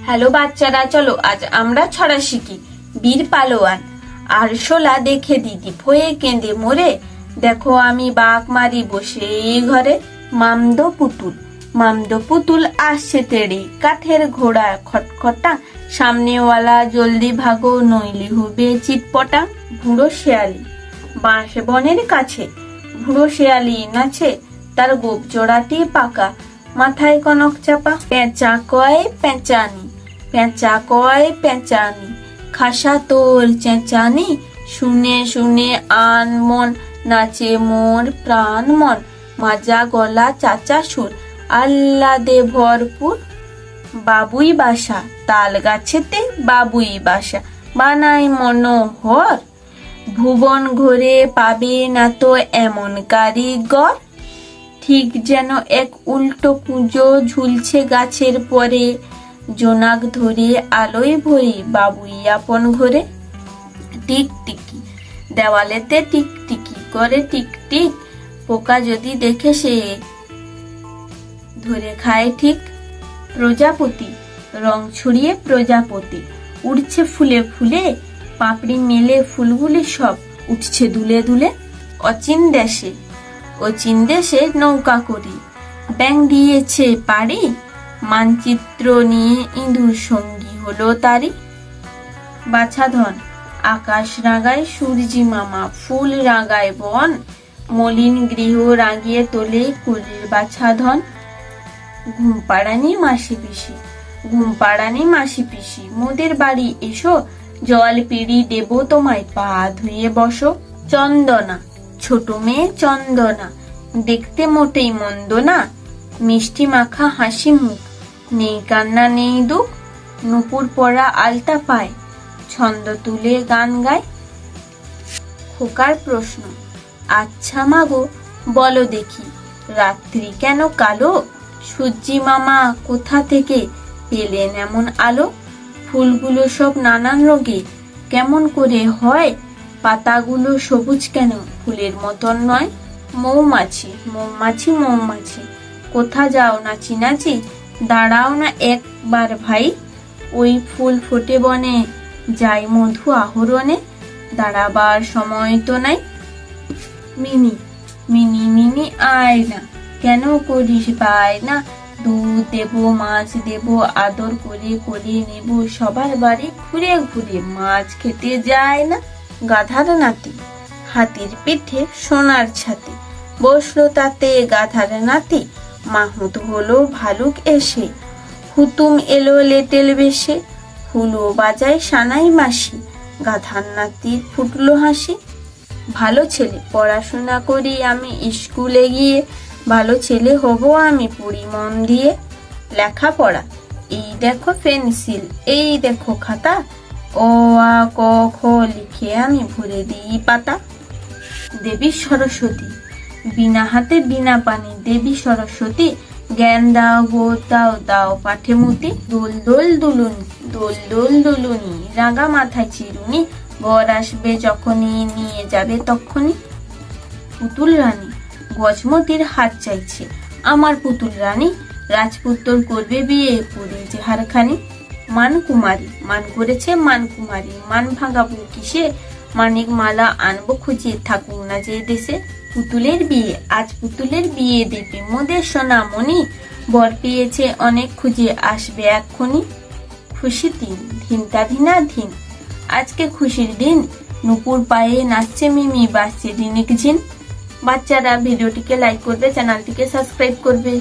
Hello বাচ্চারা, চলো আজ আমরা ছড়া শিখি। বীর পালোয়ান। আরশোলা দেখে দিদি ভয়ে কেঁদে মরে, দেখো আমি বাঘ মারি বসে এই ঘরে। মামদো পুতুল আসছে তেড়ে, কাঠের ঘোড়া খটখটা, সামনেওয়ালা জলদি ভাগো নইলে হবে চিটপটা। বুড়ো শেয়ালি। বাঁশ বনের কাছে বুড়ো শেয়ালি নাচে, তার গোপ জোড়াটি পাকা, মাথায় কনক চাপা। পেঁচা কয় পেঁচানি, পেঁচা কয় পেঁচানি, খাসা তোর চেঁচানি, শুনে শুনে আন মন, নাচে মোর প্রাণ মন, মাজা গলা চাচা সুর, আহ্লাদে ভরপুর। বাবুই বাসা। তাল গাছেতে বাবুই বাসা, বানায় মনোহর, ভুবন ঘরে পাবে না তো এমন কারিগর। ঠিক যেন এক উল্টো কুঁজো ঝুলছে গাছের পরে, জোনাক ধরে আলোয় ভরে বাবুই আপন ঘরে। টিকটিকি। দেওয়ালেতে টিকটিকি করে টিকটিক, পোকা যদি দেখে সে ধরে খায় ঠিক। প্রজাপতি। রং ছড়িয়ে প্রজাপতি, উড়ছে ফুলে ফুলে, পাপড়ি মেলে ফুলগুলি সব উঠছে দুলে দুলে। অচিন দেশে নৌকা করি, ব্যাং দিয়েছে পাড়ি, মানচিত্র নিয়ে ইঁদুর সঙ্গী হলো তারি। বাছাধন। আকাশ রাগায় সূর্যি মামা, ফুল রাগায় বন, মলিন গৃহ রাগিয়ে তোলে কুলের বাছাধন। ঘুমপাড়ানি মাসি পিসি, মোদের বাড়ি এসো, জল পিড়ি দেব তোমায়, পা ধুয়ে বসো। চন্দনা। ছোট মেয়ে চন্দনা, দেখতে মোটেই মন্দ না, মিষ্টি মাখা হাসি মুখ, নেই কান্না নেই দুঃখ, নুপুর পরা আলতা পায়, ছন্দ তুলে গান গায়। খোকার প্রশ্ন। আচ্ছা মাগো বলো দেখি, রাত্রি কেন কালো, সূর্যি মামা কোথা থেকে পেলেন এমন আলো, ফুলগুলো সব নানান রঙে কেমন করে হয়, পাতাগুলো সবুজ কেন ফুলের মতন নয়। মৌমাছি, কোথা যাও নাচি নাচি, দাঁড়াও না একবার ভাই, ওই ফুল ফোটে বনে, যাই মধু আহরণে, দাঁড়াবার সময় তো নাই। মিনি আয় না, কেন করিস বায়না, দুধ দেব মাছ দেব, আদর করে করে নেব সবার বাড়ি ঘুরে ঘুরে, মাছ খেতে যায় না। গাধার নাতি। হাতির পিঠে সোনার ছাতি, বসলো তাতে গাধার নাতি, মাহুত হলো ভালুক এসে, হুতুম এলো লেটেল বেশে, হুলো বাজায় সানাই মাসি, গাধার নাতির ফুটলো হাসি। ভালো ছেলে। পড়াশোনা করি আমি স্কুলে গিয়ে, ভালো ছেলে হব আমি পড়ি মন দিয়ে। লেখাপড়া। এই দেখো পেন্সিল, এই দেখো খাতা, অ আ ক খ লিখে আমি ভরে দিই পাতা। দেবী সরস্বতী। বিনা হাতে বিনা পানি, দেবী সরস্বতী, জ্ঞান দাও গো দাও দাও পাঠে মতি। দোল দোল দুলুনি, রাঙা মাথায় চিরুনি, বর আসবে যখনই নিয়ে যাবে তখনই। পুতুল রানী। গজমতির হাত চাইছে আমার পুতুল রানী, রাজপুত্র করবে বিয়ে করে যে হারখানি। মানকুমারী। মান করেছে মানকুমারী, মান ভাঙাবো কিসে, মানিক মালা আনবো খুঁজে, থাকুক না যে দেশে। পুতুলের বিয়ে। আজ পুতুলের বিয়ে দেবে মোদের সোনামণি, বর পেয়েছে অনেক খুঁজে আসবে এক্ষুনি। খুশি দিন। ধিনতা ধিনা ধিন, আজকে খুশির দিন, নুপুর পায়ে নাচছে মিমি, বাজছে ঝিনিক ঝিন। বাচ্চারা ভিডিওটিকে লাইক করবে, চ্যানেলটিকে সাবস্ক্রাইব করবে।